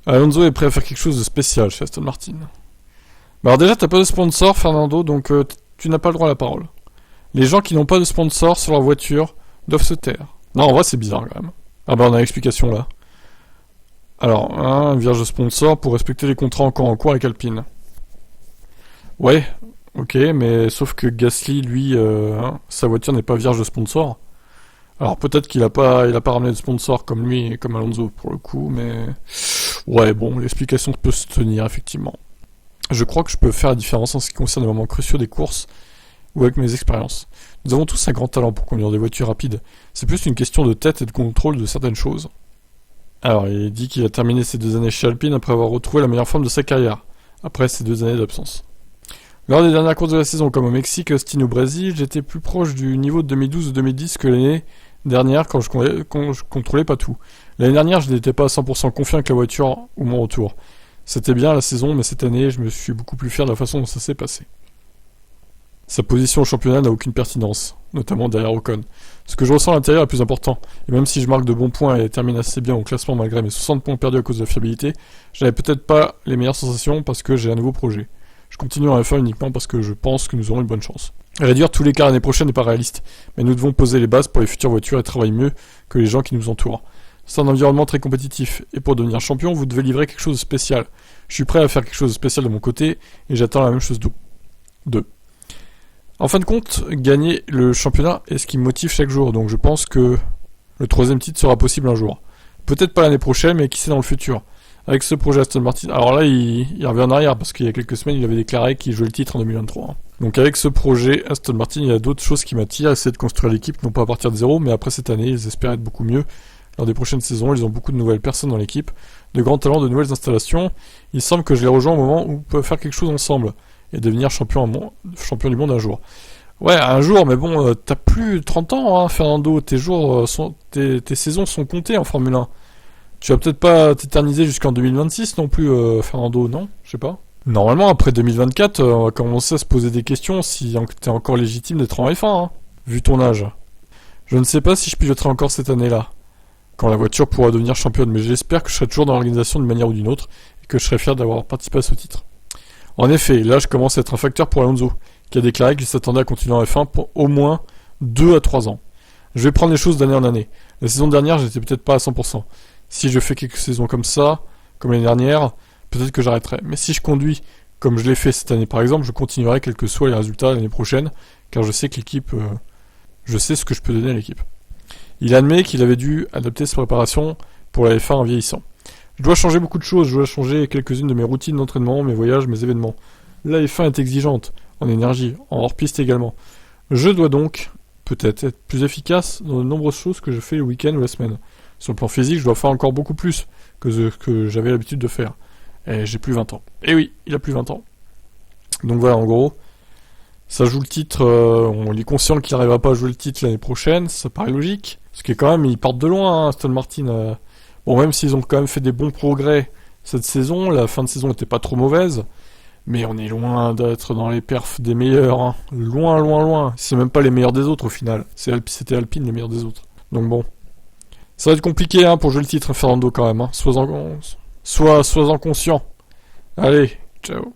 Alonso est prêt à faire quelque chose de spécial chez Aston Martin. Bah alors déjà, t'as pas de sponsor, Fernando, donc tu n'as pas le droit à la parole. Les gens qui n'ont pas de sponsor sur leur voiture doivent se taire. Non, en vrai, c'est bizarre quand même. Ah bah on a l'explication là. Alors, un vierge de sponsor pour respecter les contrats encore en cours avec Alpine. Ouais, ok, mais sauf que Gasly, lui, sa voiture n'est pas vierge de sponsor. Alors peut-être qu'il a pas ramené de sponsor comme lui, comme Alonso pour le coup, mais ouais, bon, l'explication peut se tenir effectivement. Je crois que je peux faire la différence en ce qui concerne les moments cruciaux des courses ou avec mes expériences. Nous avons tous un grand talent pour conduire des voitures rapides. C'est plus une question de tête et de contrôle de certaines choses. Alors, il dit qu'il a terminé ses 2 années chez Alpine après avoir retrouvé la meilleure forme de sa carrière, après ces 2 années d'absence. Lors des dernières courses de la saison, comme au Mexique, Austin ou au Brésil, j'étais plus proche du niveau de 2012 ou 2010 que l'année dernière quand je contrôlais pas tout. L'année dernière, je n'étais pas à 100% confiant avec la voiture ou mon retour. C'était bien la saison, mais cette année, je me suis beaucoup plus fier de la façon dont ça s'est passé. Sa position au championnat n'a aucune pertinence, notamment derrière Ocon. Ce que je ressens à l'intérieur est plus important, et même si je marque de bons points et termine assez bien au classement malgré mes 60 points perdus à cause de la fiabilité, je n'avais peut-être pas les meilleures sensations parce que j'ai un nouveau projet. Je continue en F1 uniquement parce que je pense que nous aurons une bonne chance. Réduire tous les cas l'année prochaine n'est pas réaliste, mais nous devons poser les bases pour les futures voitures et travailler mieux que les gens qui nous entourent. C'est un environnement très compétitif, et pour devenir champion, vous devez livrer quelque chose de spécial. Je suis prêt à faire quelque chose de spécial de mon côté, et j'attends la même chose d'eux. En fin de compte, gagner le championnat est ce qui me motive chaque jour, donc je pense que le 3ème titre sera possible un jour. Peut-être pas l'année prochaine, mais qui sait dans le futur. Avec ce projet Aston Martin, alors là il revient en arrière, parce qu'il y a quelques semaines il avait déclaré qu'il jouait le titre en 2023. Donc avec ce projet Aston Martin, il y a d'autres choses qui m'attirent, essayer de construire l'équipe, non pas à partir de zéro, mais après cette année, ils espèrent être beaucoup mieux. Lors des prochaines saisons, ils ont beaucoup de nouvelles personnes dans l'équipe, de grands talents, de nouvelles installations. Il semble que je les rejoins au moment où on peut faire quelque chose ensemble et devenir champion du monde un jour. Ouais, un jour, mais bon, t'as plus 30 ans, hein, Fernando. Tes saisons sont comptées en Formule 1. Tu vas peut-être pas t'éterniser jusqu'en 2026 non plus, Fernando, non? Je sais pas. Normalement, après 2024, on va commencer à se poser des questions si t'es encore légitime d'être en F1, hein, vu ton âge. Je ne sais pas si je piloterai encore cette année-là, quand la voiture pourra devenir championne, mais j'espère que je serai toujours dans l'organisation d'une manière ou d'une autre, et que je serai fier d'avoir participé à ce titre. En effet, là je commence à être un facteur pour Alonso, qui a déclaré qu'il s'attendait à continuer en F1 pour au moins 2 à 3 ans. Je vais prendre les choses d'année en année. La saison dernière, j'étais peut-être pas à 100%. Si je fais quelques saisons comme ça, comme l'année dernière, peut-être que j'arrêterai. Mais si je conduis comme je l'ai fait cette année par exemple, je continuerai quels que soient les résultats l'année prochaine, car je sais que l'équipe, je sais ce que je peux donner à l'équipe. Il admet qu'il avait dû adapter sa préparation pour la F1 en vieillissant. Je dois changer beaucoup de choses, je dois changer quelques-unes de mes routines d'entraînement, mes voyages, mes événements. La F1 est exigeante, en énergie, en hors-piste également. Je dois donc, peut-être, être plus efficace dans de nombreuses choses que je fais le week-end ou la semaine. Sur le plan physique, je dois faire encore beaucoup plus que ce que j'avais l'habitude de faire. Et j'ai plus 20 ans. Et oui, il a plus 20 ans. Donc voilà, en gros, ça joue le titre, on est conscient qu'il n'arrivera pas à jouer le titre l'année prochaine, ça paraît logique. Parce que quand même, ils partent de loin, hein, Aston Martin. Bon, même s'ils ont quand même fait des bons progrès cette saison, la fin de saison n'était pas trop mauvaise, mais on est loin d'être dans les perfs des meilleurs, hein. Loin, loin, loin. C'est même pas les meilleurs des autres au final. C'était Alpine les meilleurs des autres. Donc bon, ça va être compliqué hein, pour jouer le titre, Fernando quand même. Hein. Sois-en conscient. Allez, ciao.